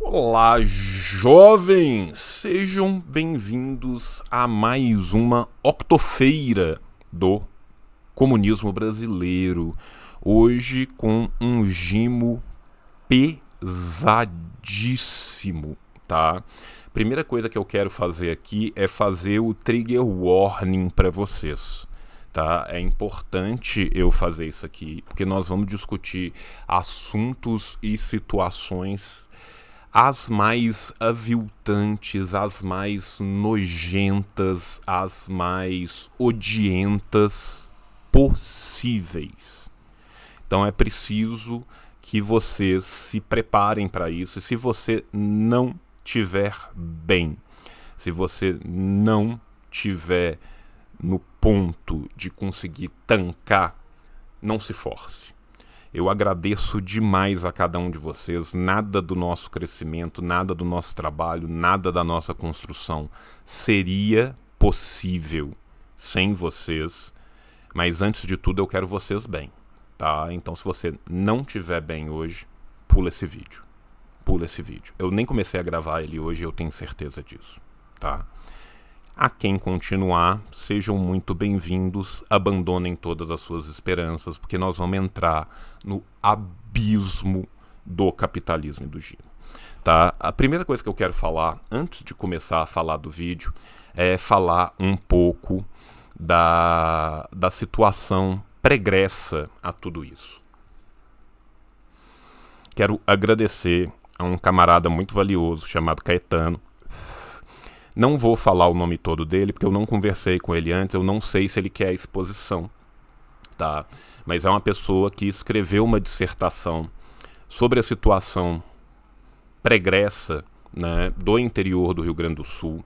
Olá, jovens! Sejam bem-vindos a mais uma octofeira do comunismo brasileiro. Hoje com um gimo pesadíssimo, tá? Primeira coisa que eu quero fazer aqui é fazer o trigger warning para vocês. Tá? É importante eu fazer isso aqui, porque nós vamos discutir assuntos e situações as mais aviltantes, as mais nojentas, as mais odientas possíveis. Então é preciso que vocês se preparem para isso. E se você não tiver bem, se você não tiver no ponto de conseguir tancar, não se force. Eu agradeço demais a cada um de vocês. Nada do nosso crescimento, nada do nosso trabalho, nada da nossa construção seria possível sem vocês. Mas antes de tudo eu quero vocês bem, tá? Então se você não estiver bem hoje, pula esse vídeo. Pula esse vídeo. Eu nem comecei a gravar ele hoje, eu tenho certeza disso, tá? A quem continuar, sejam muito bem-vindos, abandonem todas as suas esperanças, porque nós vamos entrar no abismo do capitalismo e do giro. Tá? A primeira coisa que eu quero falar, antes de começar a falar do vídeo, é falar um pouco da situação pregressa a tudo isso. Quero agradecer a um camarada muito valioso chamado Caetano. Não vou falar o nome todo dele, porque eu não conversei com ele antes, eu não sei se ele quer a exposição, tá? Mas é uma pessoa que escreveu uma dissertação sobre a situação pregressa, né, do interior do Rio Grande do Sul,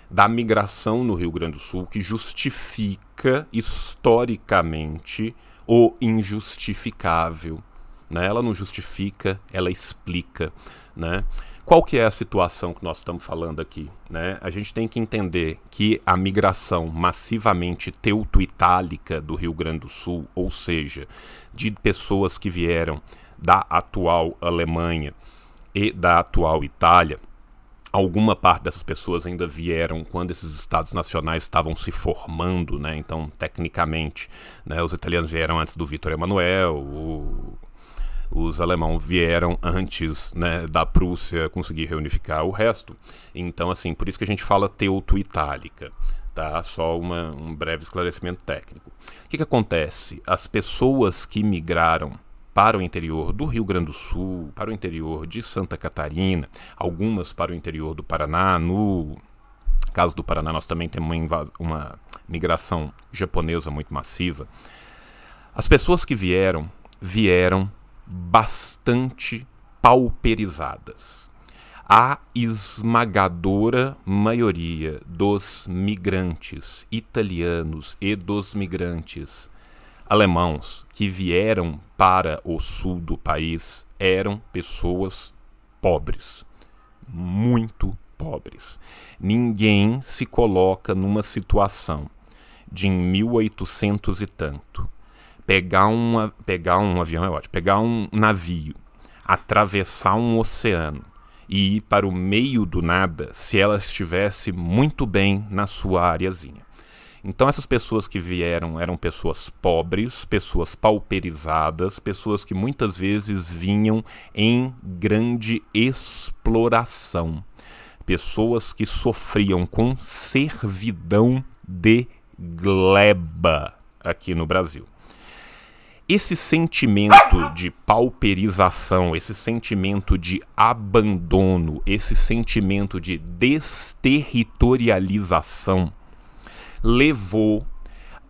da migração no Rio Grande do Sul, que justifica historicamente o injustificável. Né? Ela não justifica, ela explica. Né? Qual que é a situação que nós estamos falando aqui? Né? A gente tem que entender que a migração massivamente teuto-itálica do Rio Grande do Sul, ou seja, de pessoas que vieram da atual Alemanha e da atual Itália, alguma parte dessas pessoas ainda vieram quando esses estados nacionais estavam se formando, né? Então, tecnicamente, né, os italianos vieram antes do Vítor Emanuel, os alemães vieram antes, né, da Prússia conseguir reunificar o resto. Então, assim, por isso que a gente fala teuto-itálica. Tá? Só um breve esclarecimento técnico. O que acontece? As pessoas que migraram para o interior do Rio Grande do Sul, para o interior de Santa Catarina, algumas para o interior do Paraná. No caso do Paraná, nós também temos uma migração japonesa muito massiva. As pessoas que vieram bastante pauperizadas. A esmagadora maioria dos migrantes italianos e dos migrantes alemãos que vieram para o sul do país eram pessoas pobres, muito pobres. Ninguém se coloca numa situação de em 1800 e tanto pegar um avião é ótimo, pegar um navio, atravessar um oceano e ir para o meio do nada se ela estivesse muito bem na sua areazinha. Então essas pessoas que vieram eram pessoas pobres, pessoas pauperizadas, pessoas que muitas vezes vinham em grande exploração, pessoas que sofriam com servidão de gleba aqui no Brasil. Esse sentimento de pauperização, esse sentimento de abandono, esse sentimento de desterritorialização levou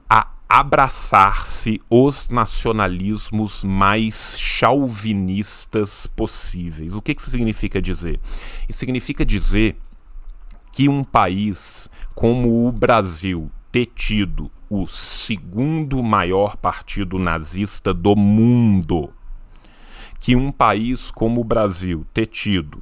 a abraçar-se os nacionalismos mais chauvinistas possíveis. O que isso significa dizer? Isso significa dizer que um país como o Brasil ter tido o segundo maior partido nazista do mundo, que um país como o Brasil ter tido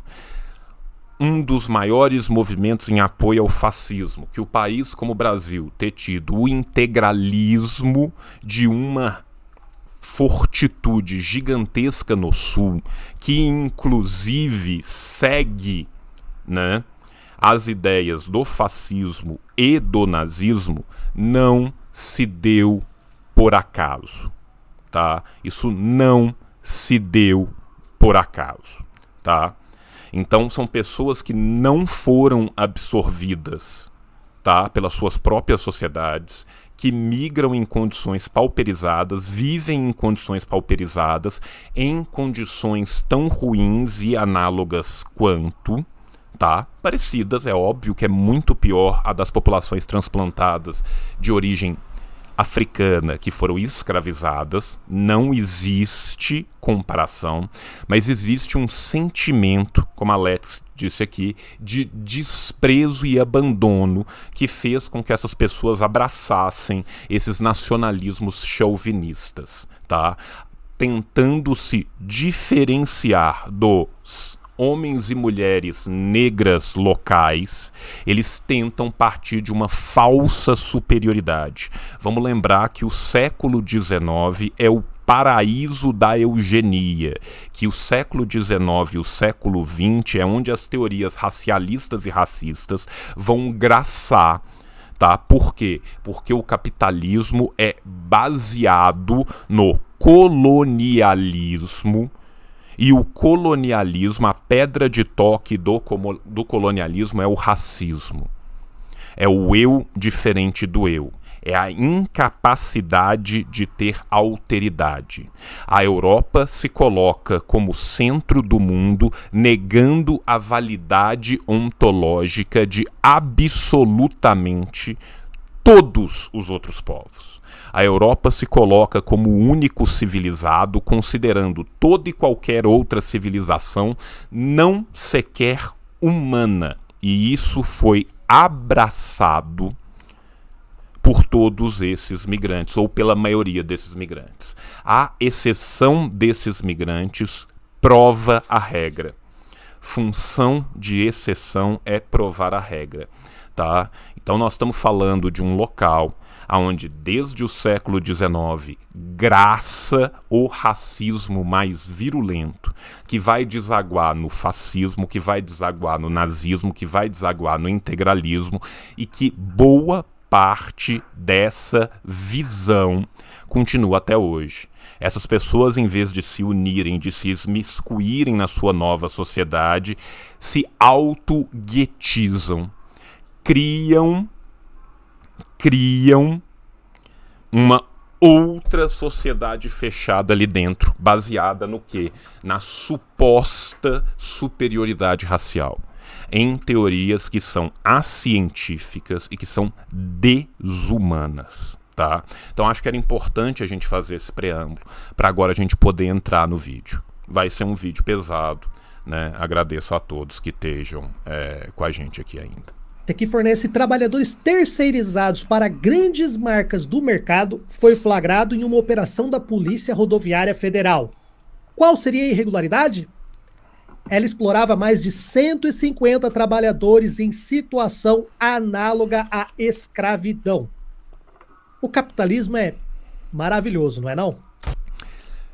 um dos maiores movimentos em apoio ao fascismo, que o país como o Brasil ter tido o integralismo de uma fortitude gigantesca no Sul, que inclusive segue, né, as ideias do fascismo e do nazismo, não se deu por acaso, tá? Isso não se deu por acaso, tá? Então são pessoas que não foram absorvidas, tá, pelas suas próprias sociedades, que migram em condições pauperizadas, vivem em condições pauperizadas, em condições tão ruins e análogas quanto, tá? Parecidas, é óbvio que é muito pior a das populações transplantadas de origem africana que foram escravizadas, não existe comparação, mas existe um sentimento, como a Alex disse aqui, de desprezo e abandono que fez com que essas pessoas abraçassem esses nacionalismos chauvinistas, tá? Tentando se diferenciar dos homens e mulheres negras locais, eles tentam partir de uma falsa superioridade. Vamos lembrar que o século XIX é o paraíso da eugenia, que o século XIX e o século XX é onde as teorias racialistas e racistas vão graçar. Tá? Por quê? Porque o capitalismo é baseado no colonialismo. E o colonialismo, a pedra de toque do colonialismo é o racismo. É o eu diferente do eu. É a incapacidade de ter alteridade. A Europa se coloca como centro do mundo, negando a validade ontológica de absolutamente todos os outros povos. A Europa se coloca como o único civilizado, considerando toda e qualquer outra civilização não sequer humana. E isso foi abraçado por todos esses migrantes, ou pela maioria desses migrantes. A exceção desses migrantes prova a regra. Função de exceção é provar a regra. Tá? Então nós estamos falando de um local onde desde o século XIX graça o racismo mais virulento, que vai desaguar no fascismo, que vai desaguar no nazismo, que vai desaguar no integralismo, e que boa parte dessa visão continua até hoje. Essas pessoas, em vez de se unirem, de se imiscuírem na sua nova sociedade, se auto-guetizam. Criam uma outra sociedade fechada ali dentro, baseada no quê? Na suposta superioridade racial, em teorias que são acientíficas e que são desumanas, tá? Então acho que era importante a gente fazer esse preâmbulo, para agora a gente poder entrar no vídeo. Vai ser um vídeo pesado, né? Agradeço a todos que estejam com a gente aqui ainda. Que fornece trabalhadores terceirizados para grandes marcas do mercado, foi flagrado em uma operação da Polícia Rodoviária Federal. Qual seria a irregularidade? Ela explorava mais de 150 trabalhadores em situação análoga à escravidão. O capitalismo é maravilhoso, não é não?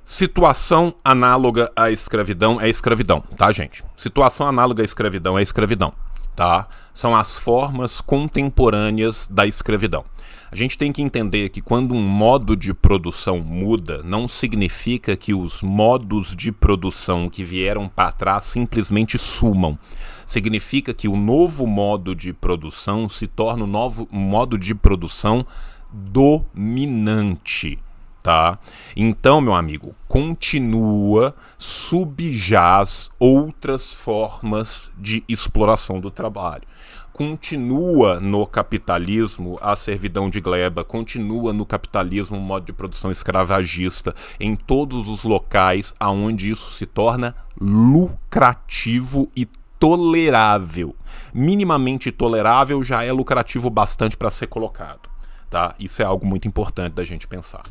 Situação análoga à escravidão é escravidão, tá, gente? Situação análoga à escravidão é escravidão. Tá? São as formas contemporâneas da escravidão. A gente tem que entender que quando um modo de produção muda, não significa que os modos de produção que vieram para trás simplesmente sumam. Significa que o novo modo de produção se torna um novo modo de produção dominante. Tá? Então, meu amigo, subjaz outras formas de exploração do trabalho. Continua no capitalismo a servidão de gleba, continua no capitalismo o modo de produção escravagista, em todos os locais onde isso se torna lucrativo e tolerável. Minimamente tolerável já é lucrativo bastante para ser colocado. Tá? Isso é algo muito importante da gente pensar.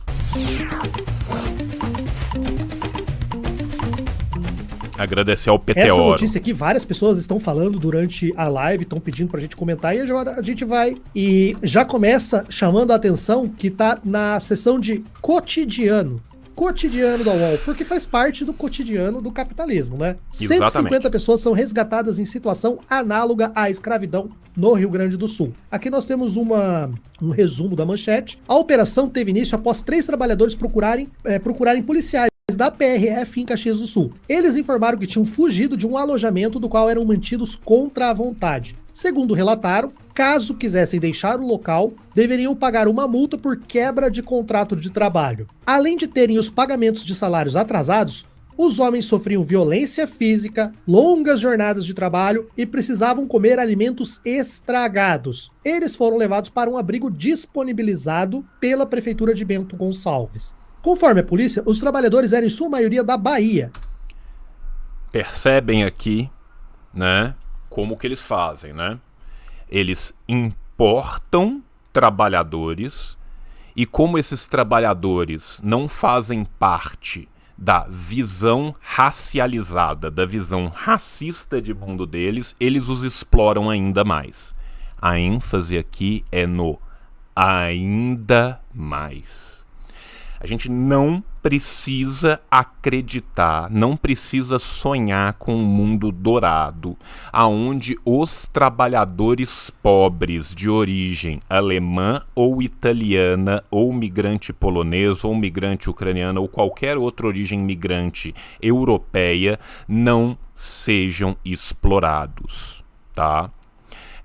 Agradecer ao Peteoro. Essa notícia aqui, várias pessoas estão falando durante a live, estão pedindo pra gente comentar, e agora a gente vai. E já começa chamando a atenção que tá na seção de cotidiano. cotidiano da UOL, porque faz parte do cotidiano do capitalismo, né? Exatamente. 150 pessoas são resgatadas em situação análoga à escravidão no Rio Grande do Sul. Aqui nós temos um resumo da manchete. A operação teve início após 3 trabalhadores procurarem policiais da PRF em Caxias do Sul. Eles informaram que tinham fugido de um alojamento do qual eram mantidos contra a vontade. Segundo relataram, caso quisessem deixar o local, deveriam pagar uma multa por quebra de contrato de trabalho. Além de terem os pagamentos de salários atrasados, os homens sofriam violência física, longas jornadas de trabalho e precisavam comer alimentos estragados. Eles foram levados para um abrigo disponibilizado pela Prefeitura de Bento Gonçalves. Conforme a polícia, os trabalhadores eram em sua maioria da Bahia. Percebem aqui, né, como que eles fazem, né? Eles importam trabalhadores e como esses trabalhadores não fazem parte da visão racializada, da visão racista de mundo deles, eles os exploram ainda mais. A ênfase aqui é no ainda mais. A gente não precisa acreditar, não precisa sonhar com um mundo dourado, aonde os trabalhadores pobres de origem alemã ou italiana, ou migrante polonês, ou migrante ucraniano, ou qualquer outra origem migrante europeia, não sejam explorados, tá?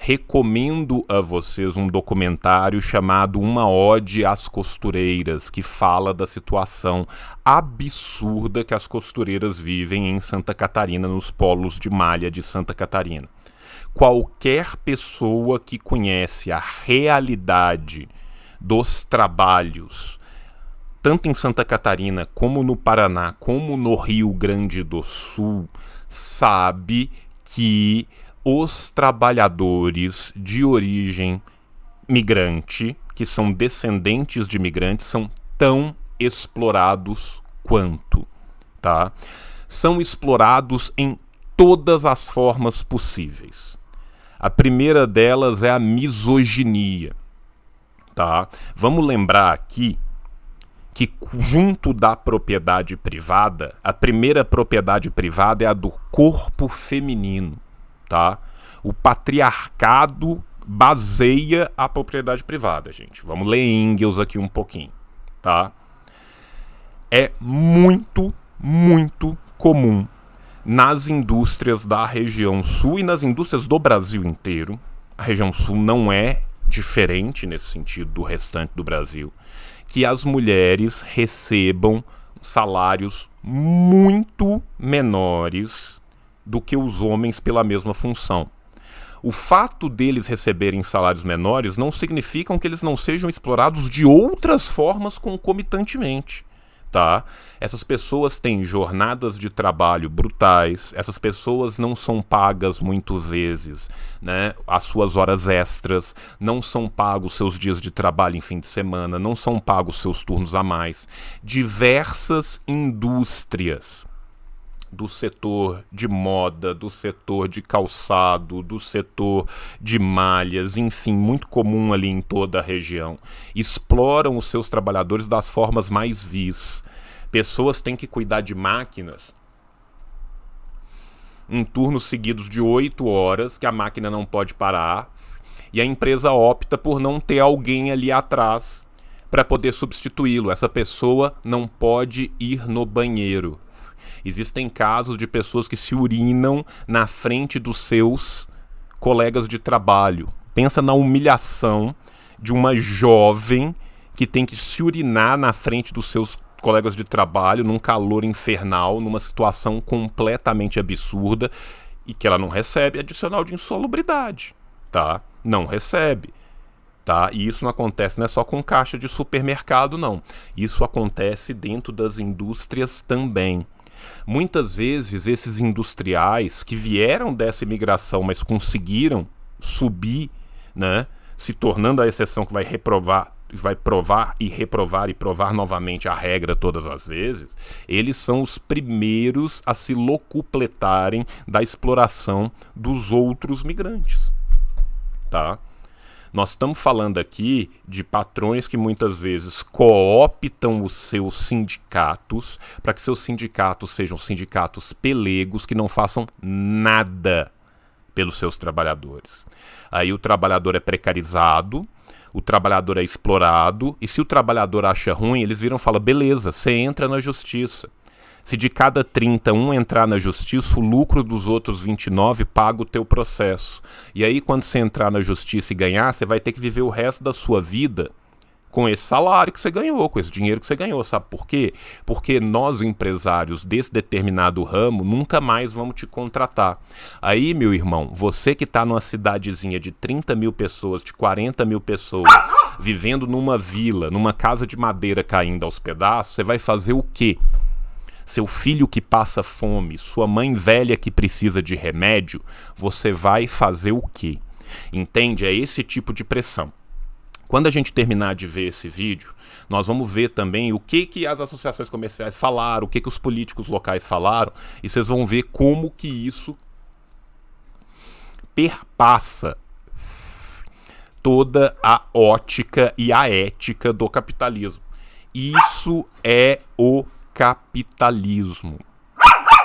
Recomendo a vocês um documentário chamado Uma Ode às Costureiras, que fala da situação absurda que as costureiras vivem em Santa Catarina, nos polos de malha de Santa Catarina. Qualquer pessoa que conhece a realidade dos trabalhos, tanto em Santa Catarina, como no Paraná, como no Rio Grande do Sul, sabe que os trabalhadores de origem migrante, que são descendentes de migrantes, são tão explorados quanto, tá? São explorados em todas as formas possíveis. A primeira delas é a misoginia, tá? Vamos lembrar aqui que junto da propriedade privada, a primeira propriedade privada é a do corpo feminino. Tá? O patriarcado baseia a propriedade privada, gente. Vamos ler Engels aqui um pouquinho, tá? É muito, muito comum nas indústrias da região sul e nas indústrias do Brasil inteiro. A região sul não é diferente nesse sentido do restante do Brasil, que as mulheres recebam salários muito menores do que os homens pela mesma função. O fato deles receberem salários menores não significa que eles não sejam explorados de outras formas concomitantemente, tá? Essas pessoas têm jornadas de trabalho brutais, essas pessoas não são pagas muitas vezes, né, as suas horas extras, não são pagos seus dias de trabalho em fim de semana, não são pagos seus turnos a mais. Diversas indústrias do setor de moda, do setor de calçado, do setor de malhas, enfim, muito comum ali em toda a região, exploram os seus trabalhadores das formas mais vis. Pessoas têm que cuidar de máquinas em turnos seguidos de 8 horas, que a máquina não pode parar, e a empresa opta por não ter alguém ali atrás para poder substituí-lo. Essa pessoa não pode ir no banheiro. Existem casos de pessoas que se urinam na frente dos seus colegas de trabalho. Pensa na humilhação de uma jovem que tem que se urinar na frente dos seus colegas de trabalho, num calor infernal, numa situação completamente absurda, e que ela não recebe adicional de insalubridade, tá? Não recebe. Tá? E isso não acontece, não é só com caixa de supermercado, não. Isso acontece dentro das indústrias também. Muitas vezes esses industriais que vieram dessa imigração, mas conseguiram subir, né, se tornando a exceção que vai provar e reprovar e provar novamente a regra todas as vezes, eles são os primeiros a se locupletarem da exploração dos outros migrantes, tá? Nós estamos falando aqui de patrões que muitas vezes cooptam os seus sindicatos para que seus sindicatos sejam sindicatos pelegos que não façam nada pelos seus trabalhadores. Aí o trabalhador é precarizado, o trabalhador é explorado, e se o trabalhador acha ruim, eles viram e falam, beleza, você entra na justiça. Se de cada 30, um entrar na justiça, o lucro dos outros 29 paga o teu processo. E aí, quando você entrar na justiça e ganhar, você vai ter que viver o resto da sua vida com esse salário que você ganhou, com esse dinheiro que você ganhou. Sabe por quê? Porque nós, empresários desse determinado ramo, nunca mais vamos te contratar. Aí, meu irmão, você que está numa cidadezinha de 30 mil pessoas, de 40 mil pessoas, vivendo numa vila, numa casa de madeira caindo aos pedaços, você vai fazer o quê? Seu filho que passa fome, sua mãe velha que precisa de remédio, você vai fazer o quê? Entende? É esse tipo de pressão. Quando a gente terminar de ver esse vídeo, nós vamos ver também o que as associações comerciais falaram, o que os políticos locais falaram, e vocês vão ver como que isso perpassa toda a ótica e a ética do capitalismo. Isso é o capitalismo.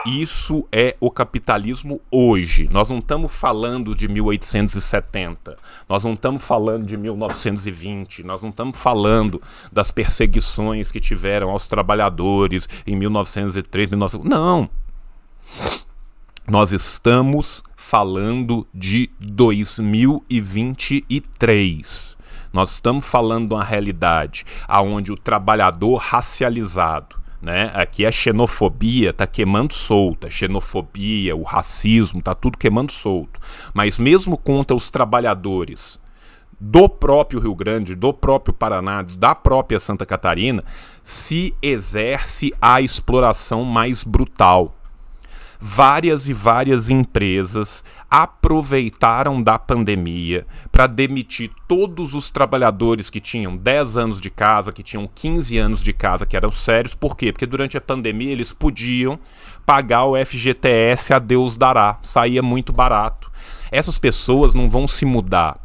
Isso é o capitalismo hoje. Nós não estamos falando de 1870, nós não estamos falando de 1920, nós não estamos falando das perseguições que tiveram aos trabalhadores em 1903, 1900. Não! Nós estamos falando de 2023. Nós estamos falando de uma realidade onde o trabalhador racializado, né? Aqui a xenofobia está queimando solta, a xenofobia, o racismo, está tudo queimando solto. Mas mesmo contra os trabalhadores do próprio Rio Grande, do próprio Paraná, da própria Santa Catarina, se exerce a exploração mais brutal. Várias e várias empresas aproveitaram da pandemia para demitir todos os trabalhadores que tinham 10 anos de casa, que tinham 15 anos de casa, que eram sérios. Por quê? Porque durante a pandemia eles podiam pagar o FGTS a Deus dará. Saía muito barato. Essas pessoas não vão se mudar.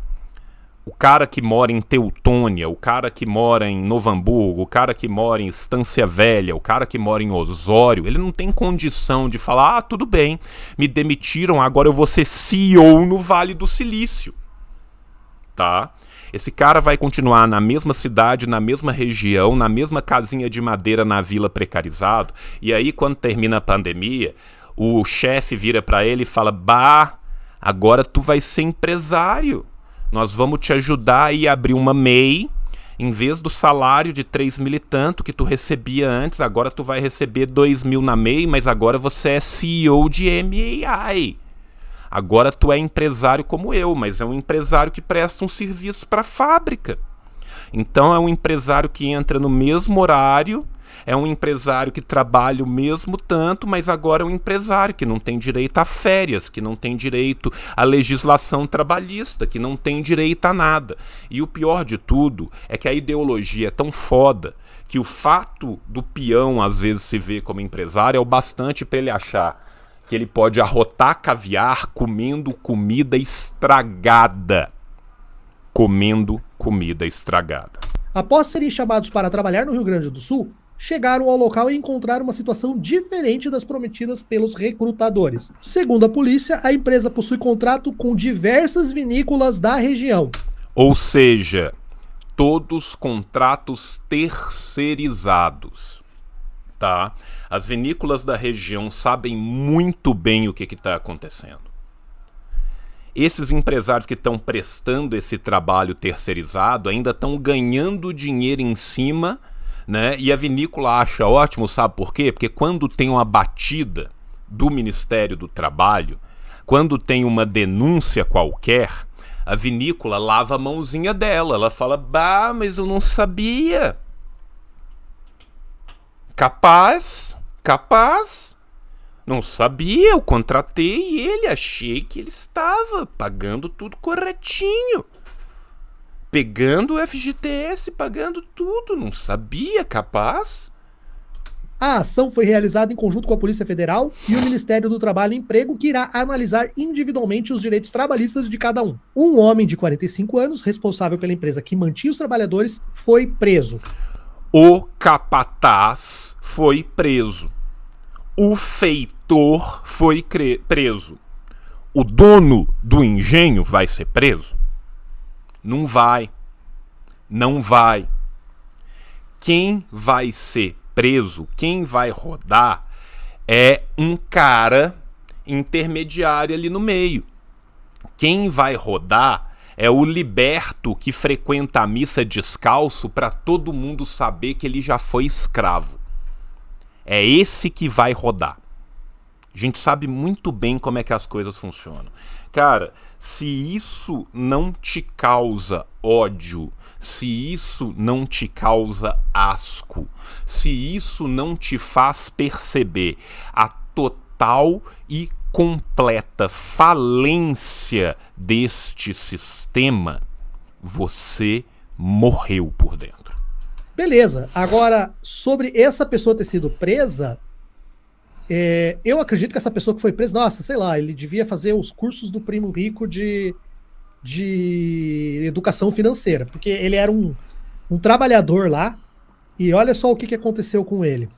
O cara que mora em Teutônia, o cara que mora em Novo Hamburgo, o cara que mora em Estância Velha, o cara que mora em Osório, ele não tem condição de falar, tudo bem, me demitiram, agora eu vou ser CEO no Vale do Silício. Tá? Esse cara vai continuar na mesma cidade, na mesma região, na mesma casinha de madeira na vila precarizado, e aí quando termina a pandemia, o chefe vira para ele e fala, bah, agora tu vai ser empresário. Nós vamos te ajudar a ir abrir uma MEI, em vez do salário de 3 mil e tanto que tu recebia antes, agora tu vai receber 2 mil na MEI, mas agora você é CEO de MEI. Agora tu é empresário como eu, mas é um empresário que presta um serviço para a fábrica. Então é um empresário que entra no mesmo horário, é um empresário que trabalha o mesmo tanto, mas agora é um empresário que não tem direito a férias, que não tem direito à legislação trabalhista, que não tem direito a nada. E o pior de tudo é que a ideologia é tão foda que o fato do peão às vezes se ver como empresário é o bastante para ele achar que ele pode arrotar caviar comendo comida estragada. Comendo comida estragada. Após serem chamados para trabalhar no Rio Grande do Sul, chegaram ao local e encontraram uma situação diferente das prometidas pelos recrutadores. Segundo a polícia, a empresa possui contrato com diversas vinícolas da região. Ou seja, todos contratos terceirizados. Tá? As vinícolas da região sabem muito bem o que está acontecendo. Esses empresários que estão prestando esse trabalho terceirizado ainda estão ganhando dinheiro em cima, né? E a vinícola acha ótimo, sabe por quê? Porque quando tem uma batida do Ministério do Trabalho, quando tem uma denúncia qualquer, a vinícola lava a mãozinha dela. Ela fala, bah, mas eu não sabia. Capaz, não sabia, eu contratei ele, achei que ele estava pagando tudo corretinho. Pegando o FGTS, pagando tudo, não sabia, capaz. A ação foi realizada em conjunto com a Polícia Federal e o Ministério do Trabalho e Emprego, que irá analisar individualmente os direitos trabalhistas de cada um. Um homem de 45 anos, responsável pela empresa que mantinha os trabalhadores, foi preso. O capataz foi preso. O feitor foi preso. O dono do engenho vai ser preso? Não vai. Não vai. Quem vai ser preso, quem vai rodar, é um cara intermediário ali no meio. Quem vai rodar é o liberto que frequenta a missa descalço para todo mundo saber que ele já foi escravo. É esse que vai rodar. A gente sabe muito bem como é que as coisas funcionam. Cara, se isso não te causa ódio, se isso não te causa asco, se isso não te faz perceber a total e completa falência deste sistema, você morreu por dentro. Beleza. Agora, sobre essa pessoa ter sido presa, eu acredito que essa pessoa que foi presa, nossa, sei lá, ele devia fazer os cursos do Primo Rico de educação financeira, porque ele era um trabalhador lá, e olha só o que aconteceu com ele.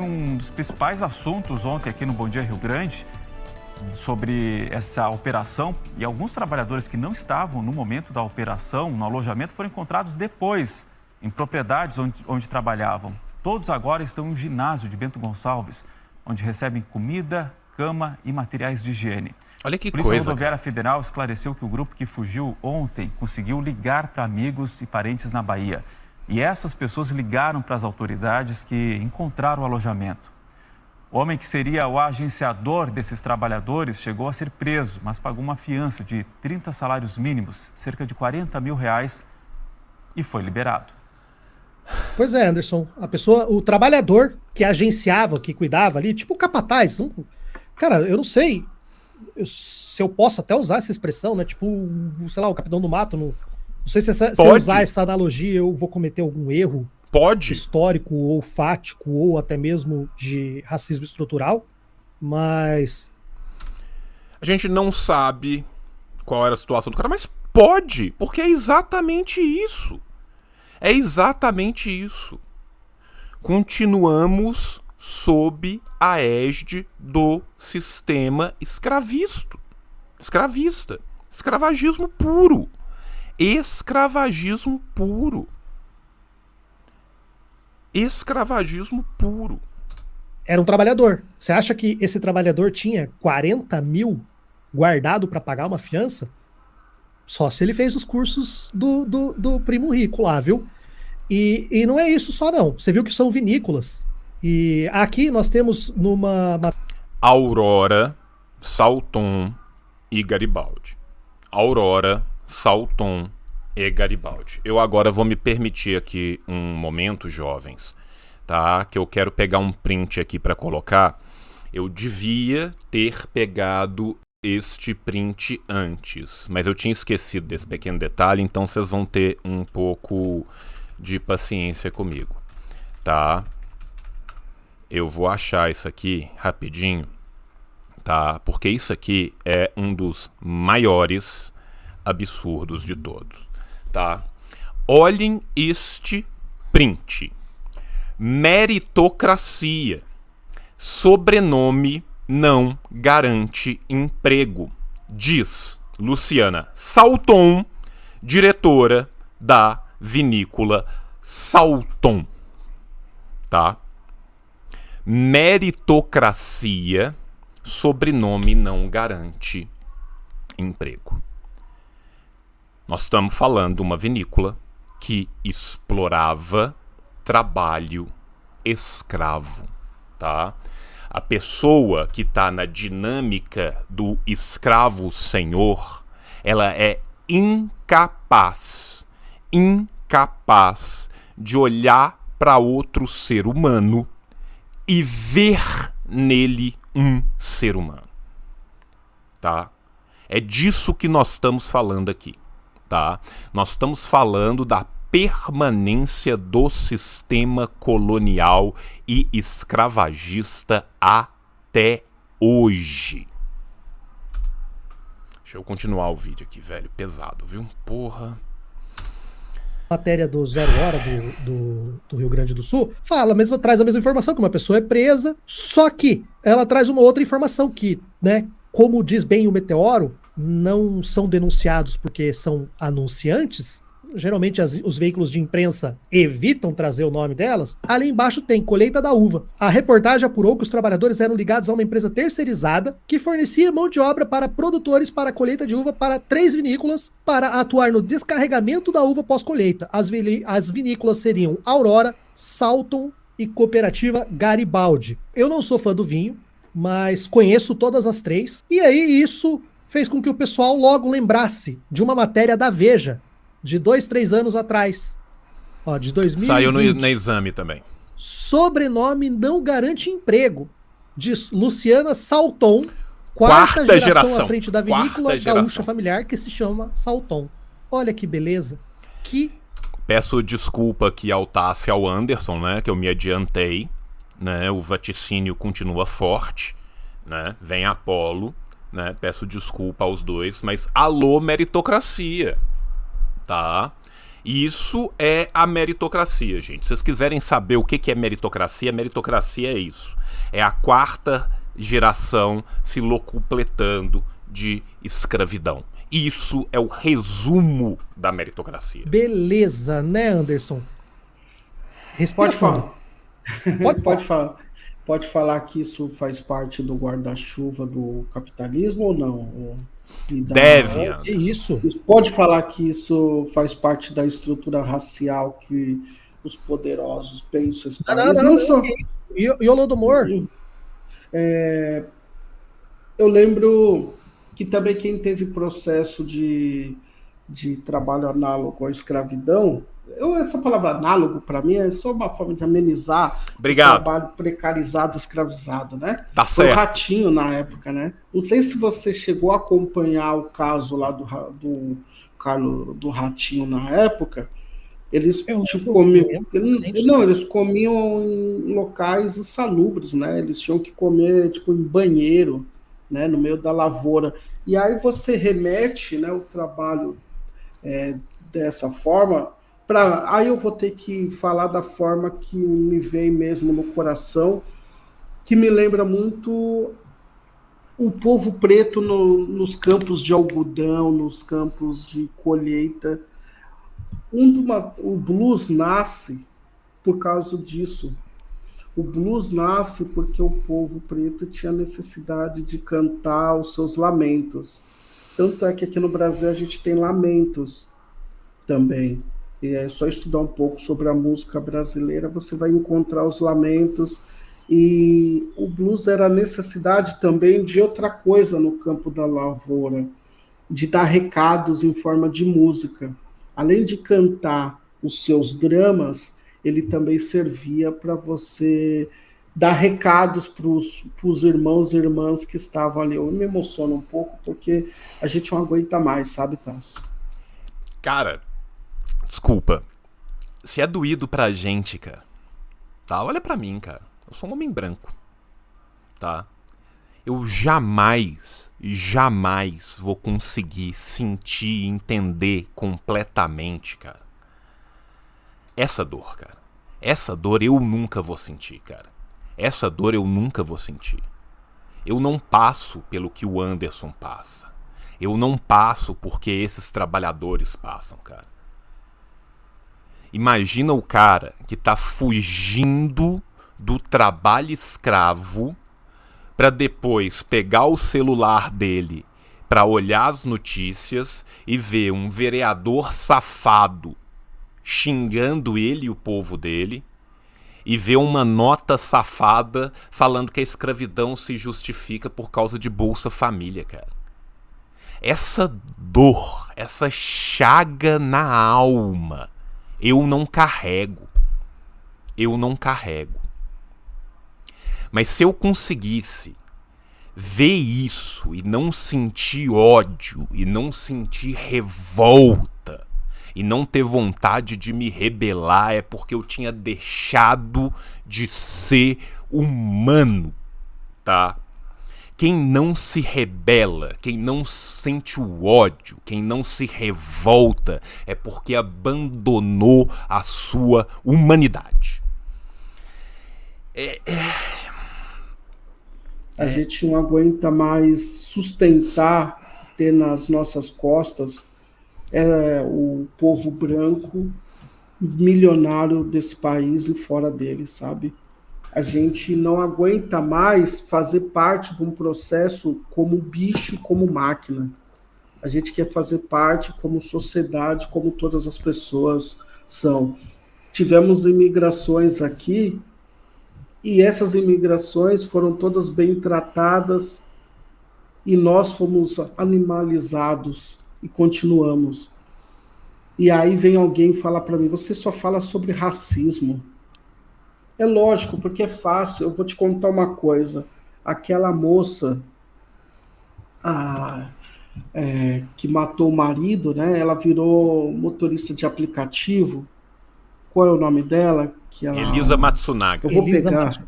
Um dos principais assuntos ontem aqui no Bom Dia Rio Grande, sobre essa operação, e alguns trabalhadores que não estavam no momento da operação, no alojamento, foram encontrados depois, em propriedades onde trabalhavam. Todos agora estão em um ginásio de Bento Gonçalves, onde recebem comida, cama e materiais de higiene. Olha que coisa. A Polícia Rodoviária cara. Federal esclareceu que o grupo que fugiu ontem conseguiu ligar para amigos e parentes na Bahia. E essas pessoas ligaram para as autoridades que encontraram o alojamento. O homem que seria o agenciador desses trabalhadores chegou a ser preso, mas pagou uma fiança de 30 salários mínimos, cerca de R$40 mil, e foi liberado. Pois é, Anderson, o trabalhador que agenciava, que cuidava ali, tipo o capataz, cara, eu não sei se eu posso até usar essa expressão, né, tipo, sei lá, o capitão do mato, não sei se eu usar essa analogia eu vou cometer algum erro histórico ou fático ou até mesmo de racismo estrutural, mas a gente não sabe qual era a situação do cara, mas pode, porque é exatamente isso. É exatamente isso. Continuamos sob a égide do sistema escravista. Escravagismo puro. Escravagismo puro. Escravagismo puro. Era um trabalhador. Você acha que esse trabalhador tinha 40 mil guardado para pagar uma fiança? Só se ele fez os cursos do Primo Rico lá, viu? E não é isso só, não. Você viu que são vinícolas. E aqui nós temos Aurora, Salton e Garibaldi. Aurora, Salton e Garibaldi. Eu agora vou me permitir aqui um momento, jovens, tá? Que eu quero pegar um print aqui para colocar. Eu devia ter pegado este print antes, mas eu tinha esquecido desse pequeno detalhe, então vocês vão ter um pouco de paciência comigo, tá? Eu vou achar isso aqui rapidinho, tá? Porque isso aqui é um dos maiores absurdos de todos, tá? Olhem este print. Meritocracia. Sobrenome não garante emprego, diz Luciana Salton, diretora da vinícola Salton, tá? Meritocracia, sobrenome não garante emprego. Nós estamos falando de uma vinícola que explorava trabalho escravo, tá? A pessoa que está na dinâmica do escravo-senhor, ela é incapaz de olhar para outro ser humano e ver nele um ser humano, tá? É disso que nós estamos falando aqui, tá? Nós estamos falando da permanência do sistema colonial e escravagista até hoje. Deixa eu continuar o vídeo aqui, velho. Pesado, viu? Porra. Matéria do Zero Hora do Rio Grande do Sul traz a mesma informação, que uma pessoa é presa, só que ela traz uma outra informação que, né, como diz bem o Meteoro, não são denunciados porque são anunciantes. Geralmente os veículos de imprensa evitam trazer o nome delas. Ali embaixo tem colheita da uva. A reportagem apurou que os trabalhadores eram ligados a uma empresa terceirizada que fornecia mão de obra para produtores para a colheita de uva para 3 vinícolas para atuar no descarregamento da uva pós-colheita. As vinícolas seriam Aurora, Salton e Cooperativa Garibaldi. Eu não sou fã do vinho, mas conheço todas as 3. E aí isso fez com que o pessoal logo lembrasse de uma matéria da Veja, de 2, 3 anos atrás. Ó, de 2020. Saiu no Exame também. Sobrenome não garante emprego. De Luciana Salton, quarta geração à frente da vinícola gaúcha familiar, que se chama Salton. Olha que beleza. Peço desculpa aqui ao Tassi e ao Anderson, né? Que eu me adiantei. Né, o vaticínio continua forte. Né, vem Apolo. Né, peço desculpa aos dois. Mas alô, meritocracia. Tá? Isso é a meritocracia, gente. Se vocês quiserem saber o que é meritocracia é isso. É a 4ª geração se locupletando de escravidão. Isso é o resumo da meritocracia. Beleza, né, Anderson? Pode falar. Pode falar. Pode falar que isso faz parte do guarda-chuva do capitalismo ou não? Deve. Que isso? Pode falar que isso faz parte da estrutura racial que os poderosos pensam. Não. E o Holodomor? Eu lembro que também quem teve processo de trabalho análogo à escravidão, essa palavra análogo, para mim, é só uma forma de amenizar o trabalho precarizado, escravizado, né? Tá certo. Foi o Ratinho na época, né? Não sei se você chegou a acompanhar o caso lá do Ratinho na época. Eles comiam. Não, eles comiam em locais insalubres, né? Eles tinham que comer tipo em banheiro, né? No meio da lavoura. E aí você remete, né, o trabalho dessa forma. Aí eu vou ter que falar da forma que me veio mesmo no coração, que me lembra muito o povo preto nos campos de algodão, nos campos de colheita. O blues nasce por causa disso. O blues nasce porque o povo preto tinha necessidade de cantar os seus lamentos. Tanto é que aqui no Brasil a gente tem lamentos também. E é só estudar um pouco sobre a música brasileira, você vai encontrar os lamentos. E o blues era a necessidade também de outra coisa no campo da lavoura, de dar recados em forma de música. Além de cantar os seus dramas, ele também servia para você dar recados para os irmãos e irmãs que estavam ali. Eu me emociono um pouco, porque a gente não aguenta mais, sabe, Tasso? Cara, desculpa. Se é doído pra gente, cara, tá? Olha pra mim, cara. Eu sou um homem branco, tá? Eu jamais vou conseguir sentir e entender completamente, cara, essa dor, cara. Essa dor eu nunca vou sentir, cara. Essa dor eu nunca vou sentir. Eu não passo pelo que o Anderson passa. Eu não passo porque esses trabalhadores passam, cara. Imagina o cara que tá fugindo do trabalho escravo para depois pegar o celular dele para olhar as notícias e ver um vereador safado xingando ele e o povo dele, e ver uma nota safada falando que a escravidão se justifica por causa de Bolsa Família, cara. Essa dor, essa chaga na alma, eu não carrego. Eu não carrego. Mas se eu conseguisse ver isso e não sentir ódio, e não sentir revolta, E não ter vontade de me rebelar é porque eu tinha deixado de ser humano, tá? Quem não se rebela, quem não sente o ódio, quem não se revolta, é porque abandonou a sua humanidade. A gente não aguenta mais sustentar, ter nas nossas costas o povo branco milionário desse país e fora dele, sabe? A gente não aguenta mais fazer parte de um processo como bicho, como máquina. A gente quer fazer parte como sociedade, como todas as pessoas são. Tivemos imigrações aqui e essas imigrações foram todas bem tratadas e nós fomos animalizados e continuamos. E aí vem alguém falar para mim, você só fala sobre racismo. É lógico, porque é fácil. Eu vou te contar uma coisa. Aquela moça que matou o marido, né? Ela virou motorista de aplicativo. Qual é o nome dela? Elisa Matsunaga. Eu vou pegar.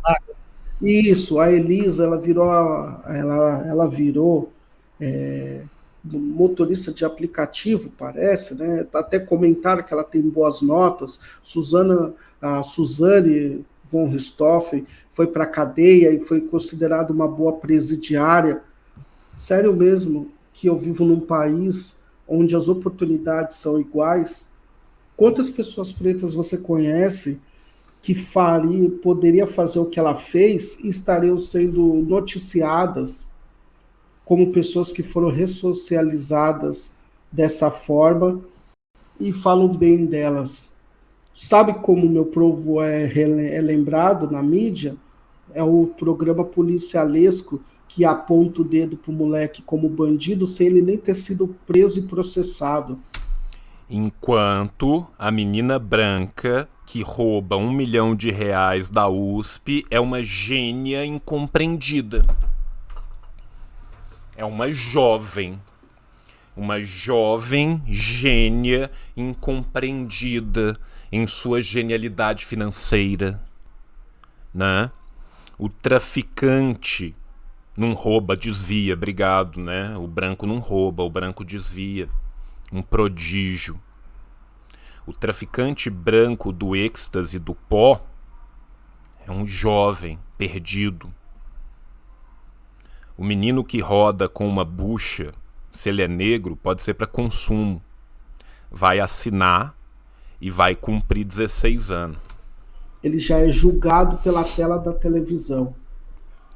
Isso, a Elisa, ela virou motorista de aplicativo, parece, né? Até comentaram que ela tem boas notas. A Suzane von Richthofen foi para a cadeia e foi considerada uma boa presidiária. Sério mesmo que eu vivo num país onde as oportunidades são iguais? Quantas pessoas pretas você conhece que poderia fazer o que ela fez e estariam sendo noticiadas como pessoas que foram ressocializadas dessa forma e falam bem delas? Sabe como meu povo é lembrado na mídia? É o programa policialesco que aponta o dedo pro moleque como bandido sem ele nem ter sido preso e processado. Enquanto a menina branca que rouba R$1 milhão da USP é uma gênia incompreendida. É uma jovem gênia incompreendida em sua genialidade financeira, né? O traficante não rouba, desvia, obrigado, né? O branco não rouba, o branco desvia. Um prodígio. O traficante branco do êxtase do pó é um jovem perdido. O menino que roda com uma bucha, se ele é negro, pode ser para consumo. Vai assinar e vai cumprir 16 anos. Ele já é julgado pela tela da televisão.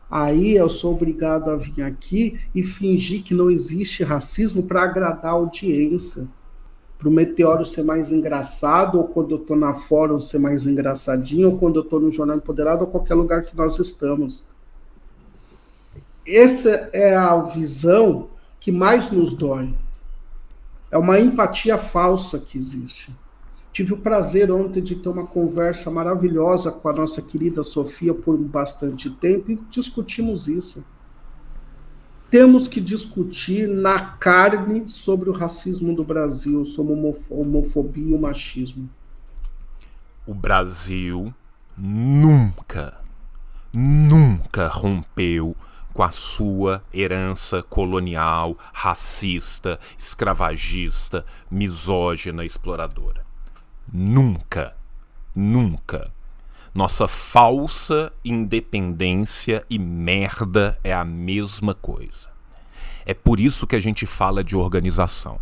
Aí eu sou obrigado a vir aqui e fingir que não existe racismo para agradar a audiência. Para o Meteoro ser mais engraçado, ou quando eu estou na Fórum ser mais engraçadinho, ou quando eu estou no Jornal Empoderado, ou qualquer lugar que nós estamos. Essa é a visão que mais nos dói. É uma empatia falsa que existe. Tive o prazer ontem de ter uma conversa maravilhosa com a nossa querida Sofia por bastante tempo e discutimos isso. Temos que discutir na carne sobre o racismo do Brasil, sobre a homofobia e o machismo. O Brasil nunca rompeu com a sua herança colonial, racista, escravagista, misógina, exploradora. Nunca. Nossa falsa independência e merda é a mesma coisa. É por isso que a gente fala de organização.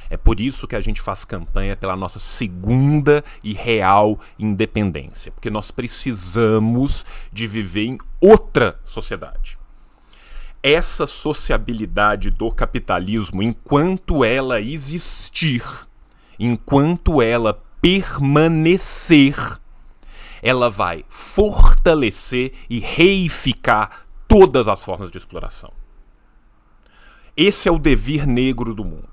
É por isso que a gente faz campanha pela nossa segunda e real independência. Porque nós precisamos de viver em outra sociedade. Essa sociabilidade do capitalismo, enquanto ela existir, enquanto ela permanecer, ela vai fortalecer e reificar todas as formas de exploração. Esse é o devir negro do mundo.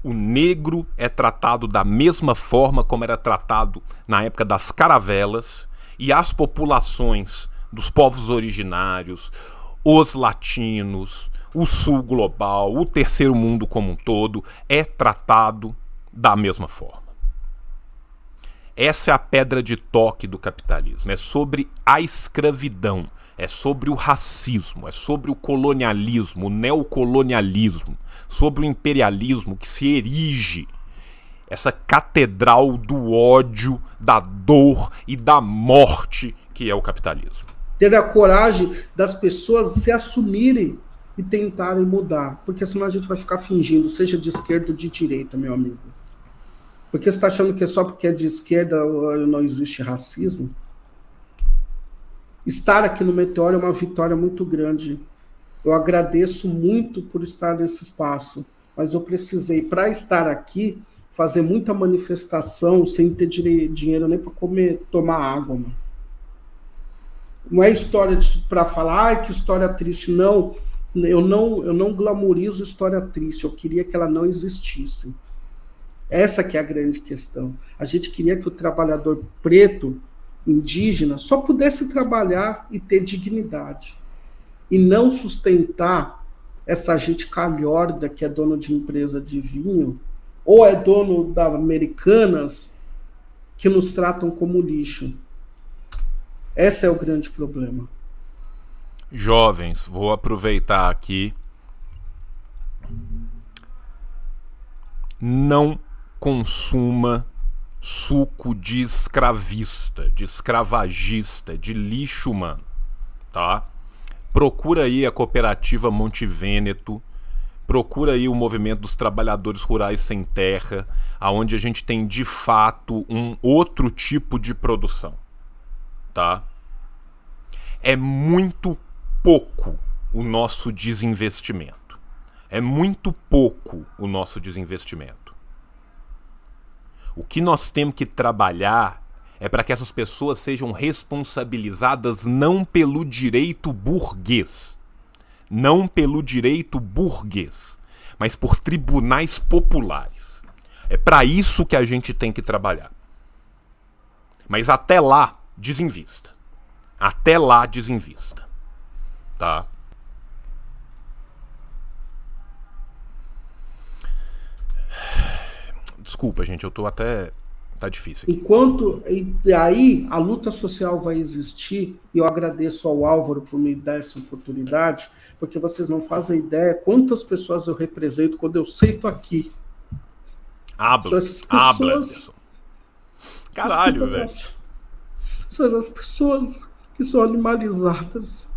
O negro é tratado da mesma forma como era tratado na época das caravelas, e as populações dos povos originários, os latinos, o sul global, o terceiro mundo como um todo, é tratado da mesma forma. Essa é a pedra de toque do capitalismo. É sobre a escravidão, é sobre o racismo, é sobre o colonialismo, o neocolonialismo, sobre o imperialismo que se erige, essa catedral do ódio, da dor e da morte que é o capitalismo. Ter a coragem das pessoas se assumirem e tentarem mudar, porque senão a gente vai ficar fingindo, seja de esquerda ou de direita, meu amigo. Porque você está achando que é só porque é de esquerda não existe racismo? Estar aqui no Meteoro é uma vitória muito grande. Eu agradeço muito por estar nesse espaço, mas eu precisei, para estar aqui, fazer muita manifestação sem ter dinheiro nem para comer, tomar água. Mano. Não é história para falar, ai, que história triste. Não, eu não glamorizo história triste. Eu queria que ela não existisse. Essa que é a grande questão. A gente queria que o trabalhador preto, indígena, só pudesse trabalhar e ter dignidade. E não sustentar essa gente calhorda que é dono de empresa de vinho, ou é dono da Americanas, que nos tratam como lixo. Esse é o grande problema. Jovens, vou aproveitar aqui. Não consuma suco de escravista, de escravagista, de lixo humano, tá? Procura aí a cooperativa Monte Vêneto, procura aí o movimento dos trabalhadores rurais sem terra, aonde a gente tem de fato um outro tipo de produção, tá? É muito pouco o nosso desinvestimento. É muito pouco o nosso desinvestimento. O que nós temos que trabalhar é para que essas pessoas sejam responsabilizadas não pelo direito burguês, não pelo direito burguês, mas por tribunais populares. É para isso que a gente tem que trabalhar. Mas até lá, desinvista. Até lá, desinvista. Tá? Desculpa, gente, eu tô até... Tá difícil aqui. Enquanto... E aí, a luta social vai existir, e eu agradeço ao Álvaro por me dar essa oportunidade, porque vocês não fazem ideia quantas pessoas eu represento quando eu sento aqui. Habla, Anderson. Caralho, velho. São essas pessoas que são animalizadas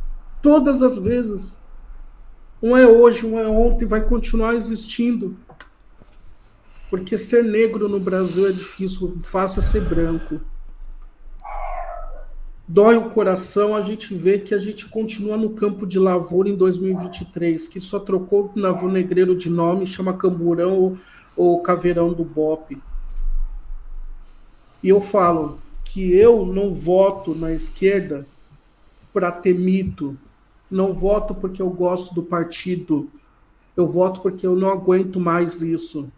todas as vezes. Um é hoje, um é ontem, vai continuar existindo. Porque ser negro no Brasil é difícil, fácil ser branco. Dói o coração a gente ver que a gente continua no campo de lavoura em 2023, que só trocou o navio negreiro de nome, chama Camburão ou Caveirão do Bope. E eu falo que eu não voto na esquerda para ter mito. Não voto porque eu gosto do partido. Eu voto porque eu não aguento mais isso.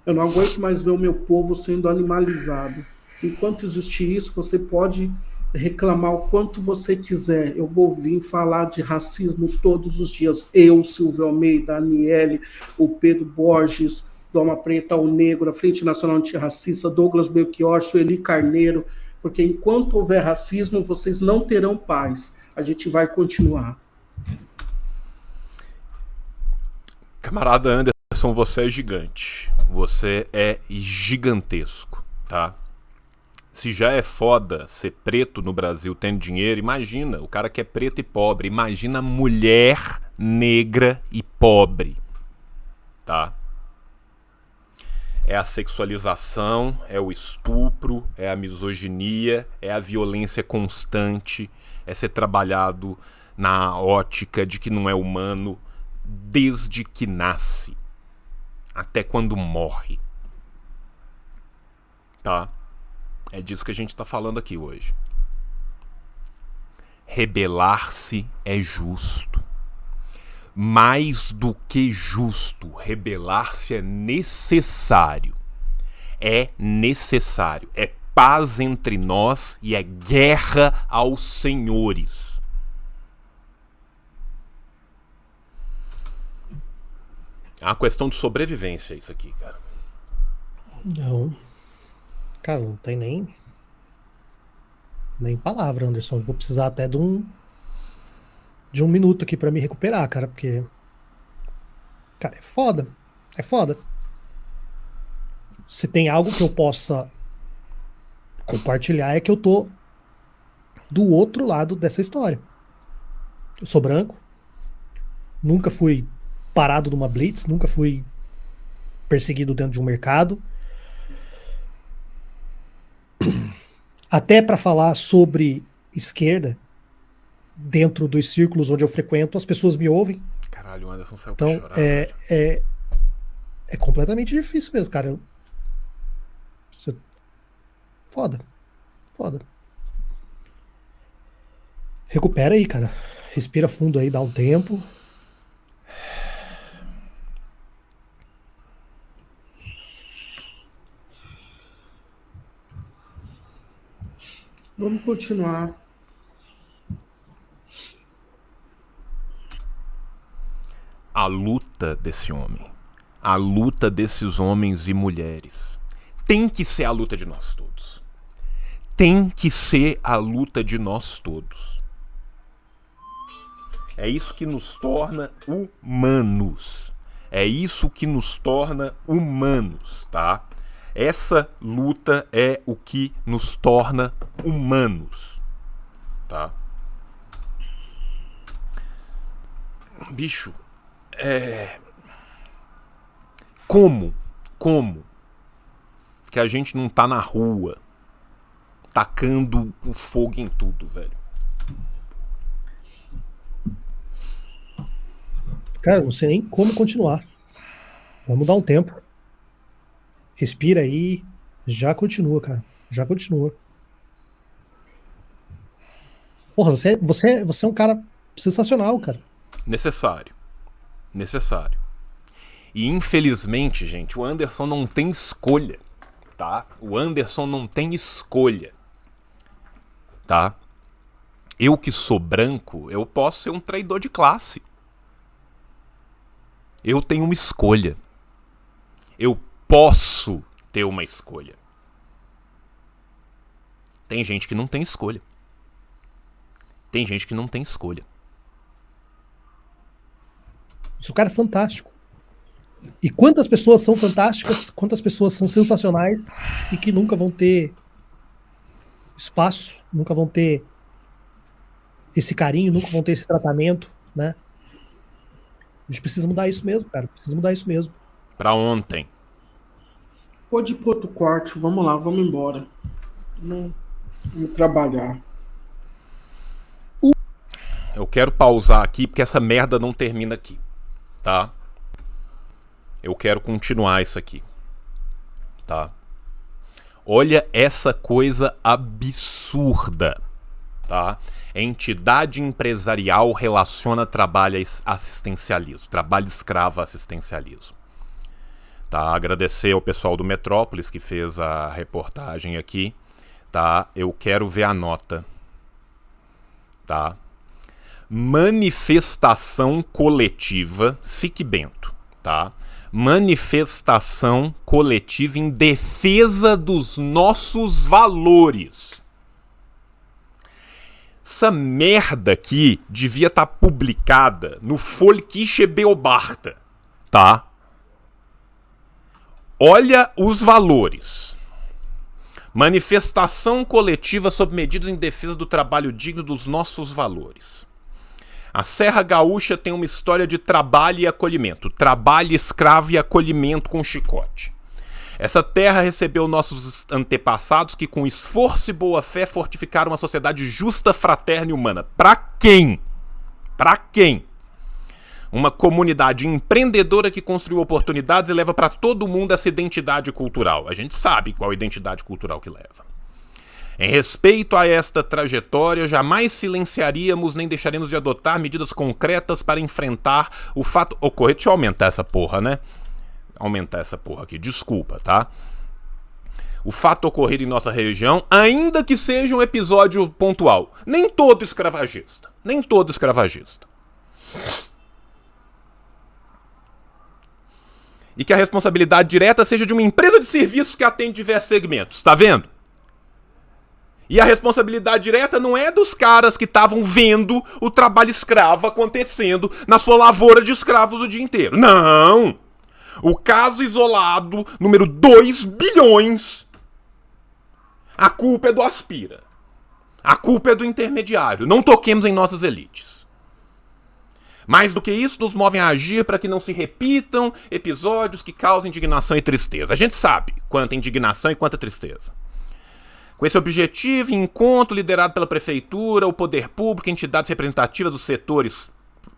Eu não aguento mais ver o meu povo sendo animalizado. Enquanto existir isso, você pode reclamar o quanto você quiser. Eu vou vir falar de racismo todos os dias. Eu, Silvio Almeida, a Aniele, o Pedro Borges, Doma Preta, o Negro, a Frente Nacional Antirracista, Douglas Belchior, Sueli Carneiro, porque enquanto houver racismo, vocês não terão paz. A gente vai continuar. Camarada Anderson, você é gigante. Você é gigantesco, tá? Se já é foda ser preto no Brasil tendo dinheiro, imagina o cara que é preto e pobre. Imagina mulher negra e pobre, tá? É a sexualização, é o estupro, é a misoginia, é a violência constante, é ser trabalhado na ótica de que não é humano desde que nasce até quando morre, tá? É disso que a gente tá falando aqui hoje. Rebelar-se é justo. Mais do que justo, rebelar-se é necessário. É necessário. É paz entre nós e é guerra aos senhores. É uma questão de sobrevivência isso aqui, cara. Não. Cara, não tem nem palavra, Anderson. Vou precisar até de um minuto aqui pra me recuperar, cara, porque... Cara, é foda. É foda. Se tem algo que eu possa compartilhar é que eu tô do outro lado dessa história. Eu sou branco. Nunca fui parado numa blitz. Nunca fui perseguido dentro de um mercado. Até pra falar sobre esquerda, dentro dos círculos onde eu frequento, as pessoas me ouvem. Caralho, o Anderson saiu Então, pra chorar, velho. é completamente difícil mesmo, cara. Foda. Foda. Recupera aí, cara. Respira fundo aí, dá um tempo. Vamos continuar. A luta desse homem, a luta desses homens e mulheres, tem que ser a luta de nós todos. Tem que ser a luta de nós todos. É isso que nos torna humanos. É isso que nos torna humanos, tá? Essa luta é o que nos torna humanos, tá? Bicho, Como que a gente não tá na rua tacando o fogo em tudo, velho? Cara, não sei nem como continuar. Vamos dar um tempo. Respira aí. Já continua, cara. Já continua. Porra, você é um cara sensacional, cara. Necessário. E infelizmente, gente, o Anderson não tem escolha, tá? O Anderson não tem escolha, tá? Eu que sou branco, eu posso ser um traidor de classe. Eu tenho uma escolha. Eu posso ter uma escolha. Tem gente que não tem escolha. Esse cara é fantástico. E quantas pessoas são fantásticas, quantas pessoas são sensacionais e que nunca vão ter espaço, nunca vão ter esse carinho, nunca vão ter esse tratamento, né? A gente precisa mudar isso mesmo, cara. Precisa mudar isso mesmo. Pra ontem. Pode ir pro outro quarto, vamos lá, vamos embora. Vamos trabalhar. Eu quero pausar aqui porque essa merda não termina aqui, tá? Eu quero continuar isso aqui, tá? Olha essa coisa absurda, tá? Entidade empresarial relaciona trabalho assistencialismo, trabalho escravo assistencialismo. Tá? Agradecer ao pessoal do Metrópolis que fez a reportagem aqui, tá? Eu quero ver a nota, tá? Manifestação coletiva, SIC Bento, tá? Manifestação coletiva em defesa dos nossos valores. Essa merda aqui devia estar publicada no Folkische Beobachter, tá? Olha os valores. Manifestação coletiva sob medidas em defesa do trabalho digno dos nossos valores. A Serra Gaúcha tem uma história de trabalho e acolhimento. Trabalho escravo e acolhimento com chicote. Essa terra recebeu nossos antepassados que com esforço e boa fé fortificaram uma sociedade justa, fraterna e humana. Pra quem? Pra quem? Uma comunidade empreendedora que construiu oportunidades e leva pra todo mundo essa identidade cultural. A gente sabe qual identidade cultural que leva. Em respeito a esta trajetória, jamais silenciaríamos nem deixaremos de adotar medidas concretas para enfrentar o fato ocorrido. Deixa eu aumentar essa porra, né? Aumentar essa porra aqui, desculpa, tá? O fato ocorrido em nossa região, ainda que seja um episódio pontual. Nem todo escravagista. e que a responsabilidade direta seja de uma empresa de serviços que atende diversos segmentos, tá vendo? E a responsabilidade direta não é dos caras que estavam vendo o trabalho escravo acontecendo na sua lavoura de escravos o dia inteiro. Não! O caso isolado, número 2 bilhões, a culpa é do aspira. A culpa é do intermediário. Não toquemos em nossas elites. Mais do que isso, nos movem a agir para que não se repitam episódios que causam indignação e tristeza. A gente sabe quanta indignação e quanta tristeza. Com esse objetivo, em encontro liderado pela prefeitura, o poder público, entidades representativas dos setores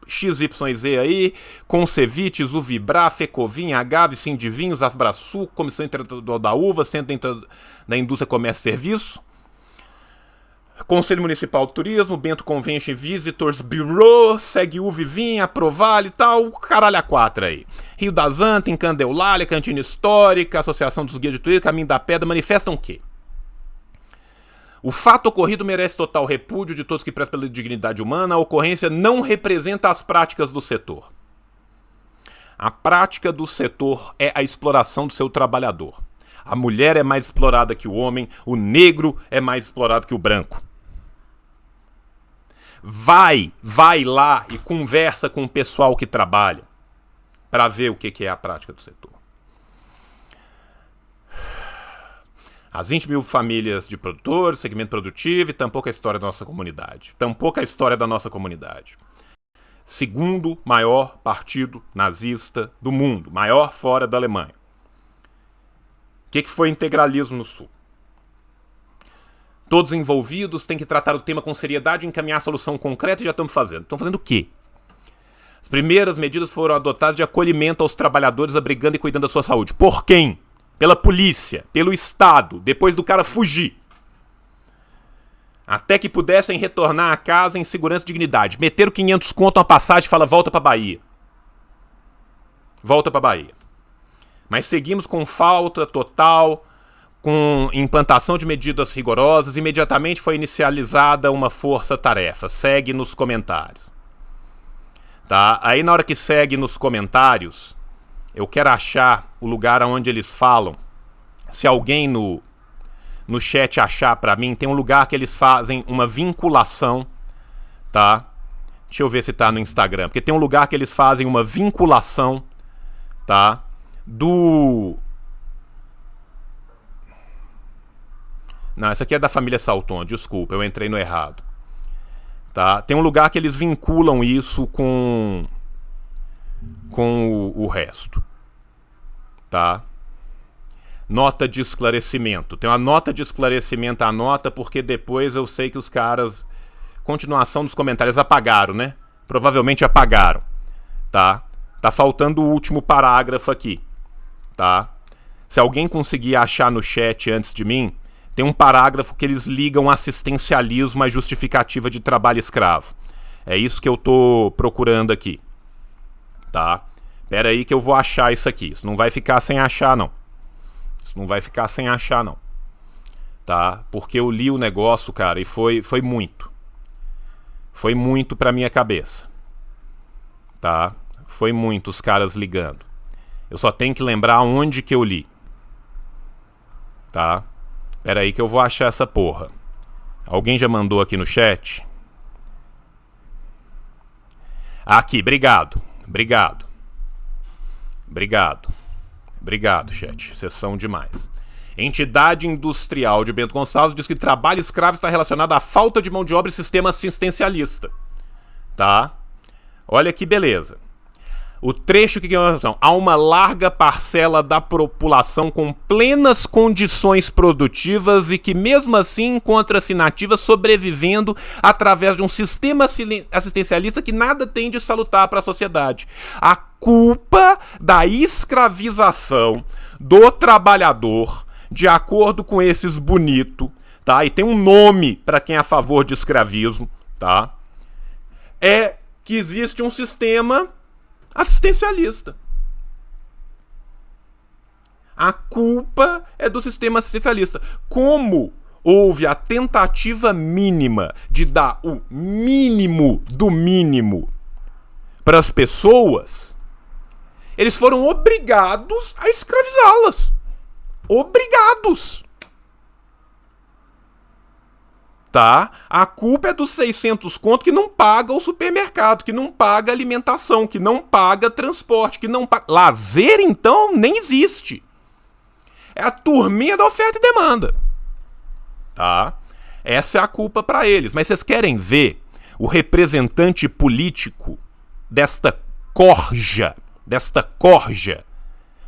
XYZ aí, Concevites, Uvibra, Fecovin, Agave, Sindivinhos, Asbrasul, Comissão Internacional da Uva, Centro da Indústria, Comércio e Serviço, Conselho Municipal de Turismo, Bento Convention Visitors Bureau, Segue Uvivim, Aprovale e tal, caralho a 4 aí. Rio das Antas, Candelália, Cantina Histórica, Associação dos Guias de Turismo, Caminho da Pedra, manifestam o quê? O fato ocorrido merece total repúdio de todos que prezam pela dignidade humana. A ocorrência não representa as práticas do setor. A prática do setor é a exploração do seu trabalhador. A mulher é mais explorada que o homem, o negro é mais explorado que o branco. Vai lá e conversa com o pessoal que trabalha para ver o que é a prática do setor. As 20 mil famílias de produtores, segmento produtivo e tampouco a história da nossa comunidade. Tampouco a história da nossa comunidade. Segundo maior partido nazista do mundo, maior fora da Alemanha. O que foi integralismo no Sul? Todos envolvidos têm que tratar o tema com seriedade e encaminhar a solução concreta e já estamos fazendo. Estão fazendo o quê? As primeiras medidas foram adotadas de acolhimento aos trabalhadores abrigando e cuidando da sua saúde. Por quem? Pela polícia, pelo Estado, depois do cara fugir. Até que pudessem retornar a casa em segurança e dignidade. Meteram 500 conto uma passagem e fala, volta pra Bahia. Volta pra Bahia. Mas seguimos com falta total, com implantação de medidas rigorosas. Imediatamente foi inicializada uma força-tarefa. Segue nos comentários. Tá? Aí na hora que segue nos comentários, eu quero achar o lugar onde eles falam. Se alguém no chat achar pra mim, tem um lugar que eles fazem uma vinculação, tá? Deixa eu ver se tá no Instagram. Porque tem um lugar que eles fazem uma vinculação, tá? Não, essa aqui é da família Salton, desculpa, eu entrei no errado. Tá? Tem um lugar que eles vinculam isso com o resto. Tá? Nota de esclarecimento. Tem uma nota de esclarecimento, anota, porque depois eu sei que os caras... Continuação dos comentários, apagaram, né? Provavelmente apagaram. Tá? Tá faltando o último parágrafo aqui. Tá? Se alguém conseguir achar no chat antes de mim, tem um parágrafo que eles ligam assistencialismo à justificativa de trabalho escravo. É isso que eu tô procurando aqui. Tá? Pera aí que eu vou achar isso aqui. Isso não vai ficar sem achar, não. Isso não vai ficar sem achar, não. Tá? Porque eu li o negócio, cara, e foi muito. Foi muito pra minha cabeça. Tá? Foi muito os caras ligando. Eu só tenho que lembrar onde que eu li. Tá? Pera aí que eu vou achar essa porra. Alguém já mandou aqui no chat? Aqui, obrigado. Obrigado. Obrigado. Obrigado, chat. Vocês são demais. Entidade Industrial de Bento Gonçalves diz que trabalho escravo está relacionado à falta de mão de obra e sistema assistencialista. Tá? Olha que beleza. O trecho que ganhou a razão. Há uma larga parcela da população com plenas condições produtivas e que mesmo assim encontra-se inativa sobrevivendo através de um sistema assistencialista que nada tem de salutar para a sociedade. A culpa da escravização do trabalhador, de acordo com esses bonitos, tá? E tem um nome para quem é a favor de escravismo, tá? É que existe um sistema assistencialista. A culpa é do sistema assistencialista. Como houve a tentativa mínima de dar o mínimo do mínimo para as pessoas, Eles foram obrigados a escravizá-las. Obrigados. Tá? A culpa é dos 600 conto que não paga o supermercado, que não paga alimentação, que não paga transporte, que não paga... Lazer, então, nem existe. É a turminha da oferta e demanda. Tá? Essa é a culpa para eles. Mas vocês querem ver o representante político desta corja,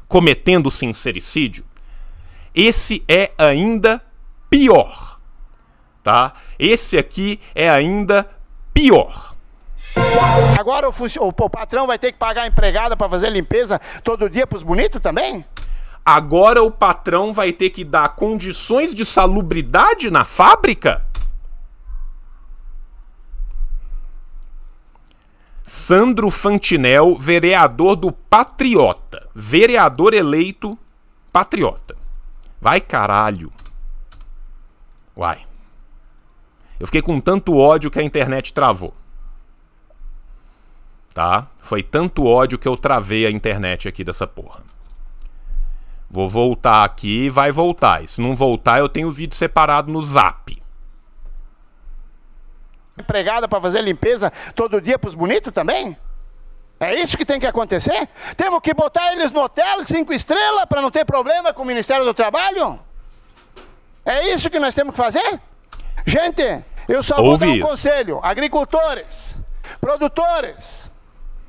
cometendo sincericídio? Esse é ainda pior. Tá? Esse aqui é ainda pior. Agora o patrão vai ter que pagar a empregada para fazer limpeza todo dia pros bonitos também? Agora o patrão vai ter que dar condições de salubridade na fábrica? Sandro Fantinel, vereador do Patriota. Vereador eleito Patriota. Vai caralho. Uai. Eu fiquei com tanto ódio que a internet travou. Tá? Foi tanto ódio que eu travei a internet aqui dessa porra. Vou voltar aqui e vai voltar. E se não voltar, eu tenho o vídeo separado no Zap. Empregada para fazer limpeza todo dia pros bonitos também? É isso que tem que acontecer? Temos que botar eles no hotel 5 estrelas para não ter problema com o Ministério do Trabalho? É isso que nós temos que fazer? Gente, eu só vou dar um conselho. Agricultores, produtores,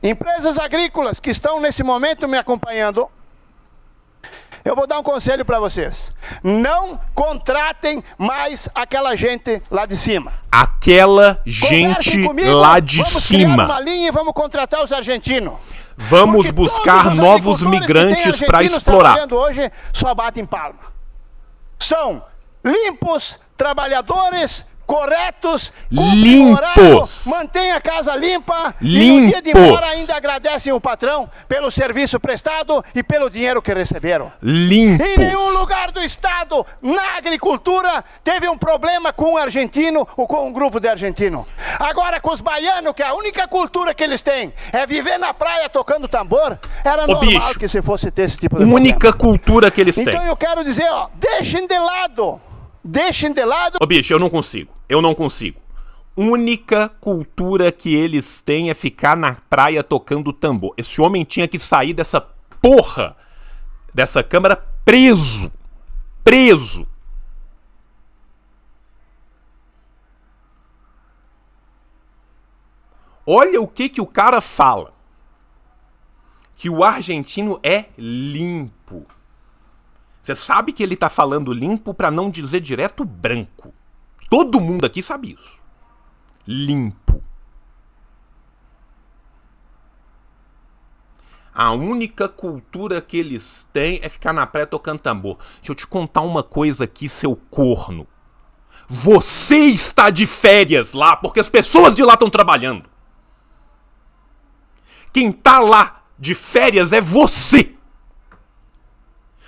empresas agrícolas que estão nesse momento me acompanhando, eu vou dar um conselho para vocês. Não contratem mais aquela gente lá de cima. Aquela gente lá de cima. Vamos criar uma linha e vamos contratar os argentinos. Vamos buscar novos migrantes para explorar. Hoje só batem palma. São limpos, trabalhadores, corretos, limpos, mantém a casa limpa, e no dia de embora ainda agradecem o patrão pelo serviço prestado e pelo dinheiro que receberam. Limpos. Em nenhum lugar do estado, na agricultura, teve um problema com um argentino ou com um grupo de argentino. Agora com os baianos, que a única cultura que eles têm é viver na praia tocando tambor, era normal que se fosse ter esse tipo de problema. Única cultura que eles têm. Então eu quero dizer, ó, deixem de lado. Ô bicho, eu não consigo. Única cultura que eles têm é ficar na praia tocando tambor. Esse homem tinha que sair dessa porra, dessa câmara preso. Preso. Olha o que o cara fala. Que o argentino é limpo. Você sabe que ele tá falando limpo pra não dizer direto branco. Todo mundo aqui sabe isso. Limpo. A única cultura que eles têm é ficar na praia tocando tambor. Deixa eu te contar uma coisa aqui, seu corno. Você está de férias lá, porque as pessoas de lá estão trabalhando. Quem tá lá de férias é você.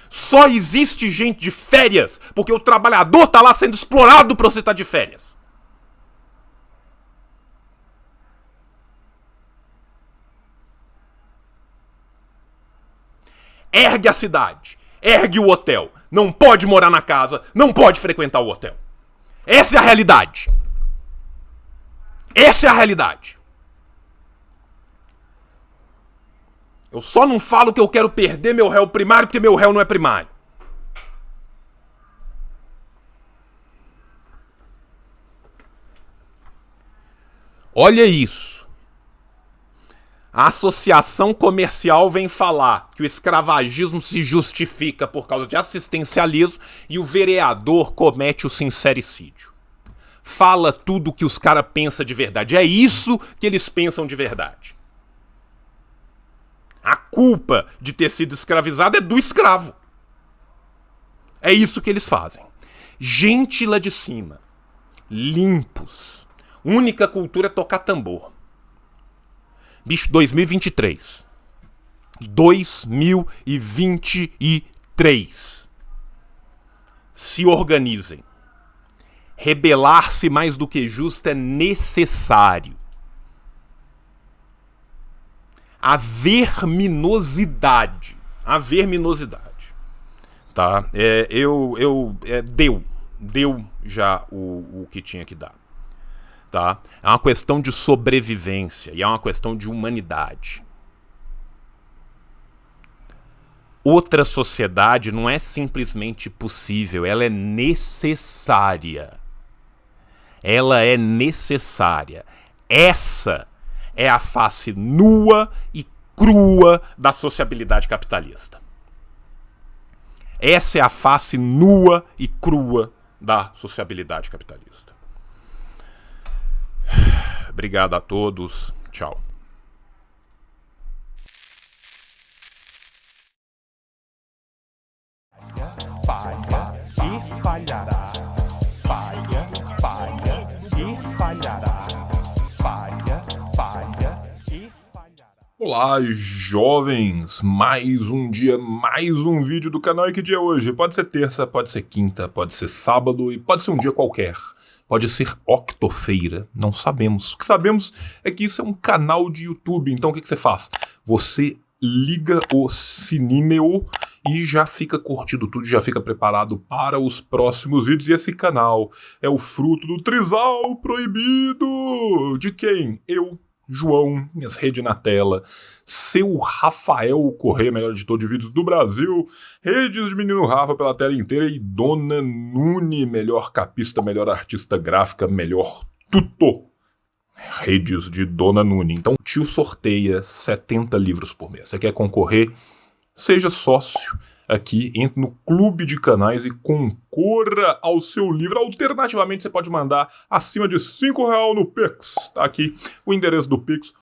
Só existe gente de férias porque o trabalhador tá lá sendo explorado pra você estar de férias. Ergue a cidade, ergue o hotel. Não pode morar na casa, não pode frequentar o hotel. Essa é a realidade. Essa é a realidade. Eu só não falo que eu quero perder meu réu primário porque meu réu não é primário. Olha isso. A associação comercial vem falar que o escravagismo se justifica por causa de assistencialismo e o vereador comete o sincericídio. Fala tudo o que os caras pensam de verdade. É isso que eles pensam de verdade. A culpa de ter sido escravizado é do escravo. É isso que eles fazem. Gente lá de cima. Limpos. Única cultura é tocar tambor. Bicho, 2023. 2023. Se organizem. Rebelar-se mais do que justo é necessário. a verminosidade. A verminosidade. Tá? Deu já o que tinha que dar. Tá? É uma questão de sobrevivência e é uma questão de humanidade. Outra sociedade não é simplesmente possível, ela é necessária. Ela é necessária. Essa é a face nua e crua da sociabilidade capitalista. Essa é a face nua e crua da sociabilidade capitalista. Obrigado a todos. Tchau. Falha e falhará. Falha e falhará. Falha e falhará. Olá, jovens! Mais um dia, mais um vídeo do canal. E que dia é hoje? Pode ser terça, pode ser quinta, pode ser sábado e pode ser um dia qualquer. Pode ser octofeira, não sabemos. O que sabemos é que isso é um canal de YouTube. Então o que você faz? Você liga o sininho e já fica curtindo tudo, já fica preparado para os próximos vídeos. E esse canal é o fruto do trisal proibido. De quem? Eu, João, minhas redes na tela, seu Rafael Corrêa, melhor editor de vídeos do Brasil, redes de Menino Rafa pela tela inteira e Dona Nune, melhor capista, melhor artista gráfica, melhor tudo. Redes de Dona Nune. Então o tio sorteia 70 livros por mês. Você quer concorrer? Seja sócio aqui, entre no clube de canais e concorra ao seu livro. Alternativamente, você pode mandar acima de R$5 no Pix. Tá aqui o endereço do Pix.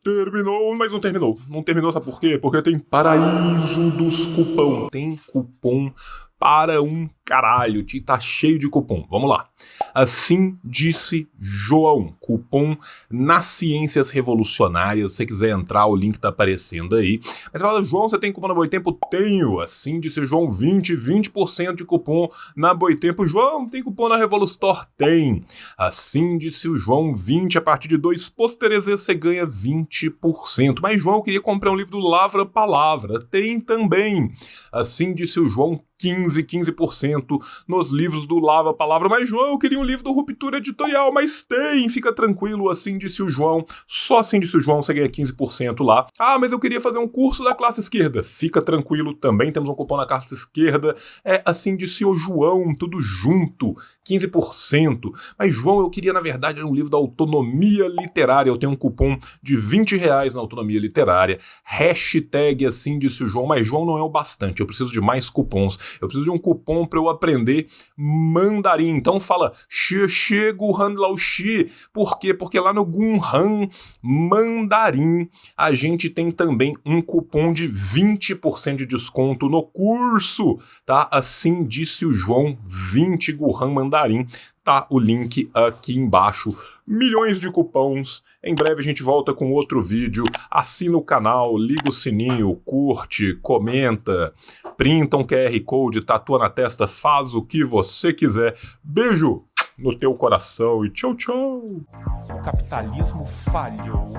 Terminou, mas não terminou. Não terminou, sabe por quê? Porque tem paraíso dos cupom. Tem cupom para um caralho, tá cheio de cupom. Vamos lá. Assim disse João, cupom nas Ciências Revolucionárias. Se você quiser entrar, o link tá aparecendo aí. Mas você fala, João, você tem cupom na Boitempo? Tenho. Assim disse João, 20% de cupom na Boitempo. João, tem cupom na Revolustore? Tem. Assim disse o João, 20 a partir de 2 pôsteres você ganha 20%. Mas João, eu queria comprar um livro do Lavra Palavra. Tem também. Assim disse o João, 15% nos livros do Lava Palavra. Mas, João, eu queria um livro do Ruptura Editorial, mas tem, fica tranquilo, assim disse o João. Só assim disse o João, você ganha 15% lá. Ah, mas eu queria fazer um curso da classe esquerda. Fica tranquilo, também temos um cupom na classe esquerda. É, assim disse o João, tudo junto, 15%. Mas, João, eu queria, na verdade, um livro da autonomia literária. Eu tenho um cupom de R$20 na autonomia literária. Hashtag assim disse o João. Mas, João, não é o bastante, eu preciso de mais cupons. Eu preciso de um cupom para eu aprender mandarim. Então fala Xie Guhan Lao Xi. Por quê? Porque lá no Gunhan Mandarim a gente tem também um cupom de 20% de desconto no curso, tá? Assim disse o João, 20 Guhan Mandarim. Tá o link aqui embaixo. Milhões de cupons. Em breve a gente volta com outro vídeo. Assina o canal, liga o sininho, curte, comenta, printa um QR Code, tatua na testa, faz o que você quiser. Beijo no teu coração e tchau, tchau. O capitalismo falhou,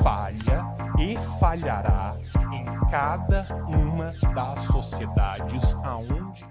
falha e falhará em cada uma das sociedades aonde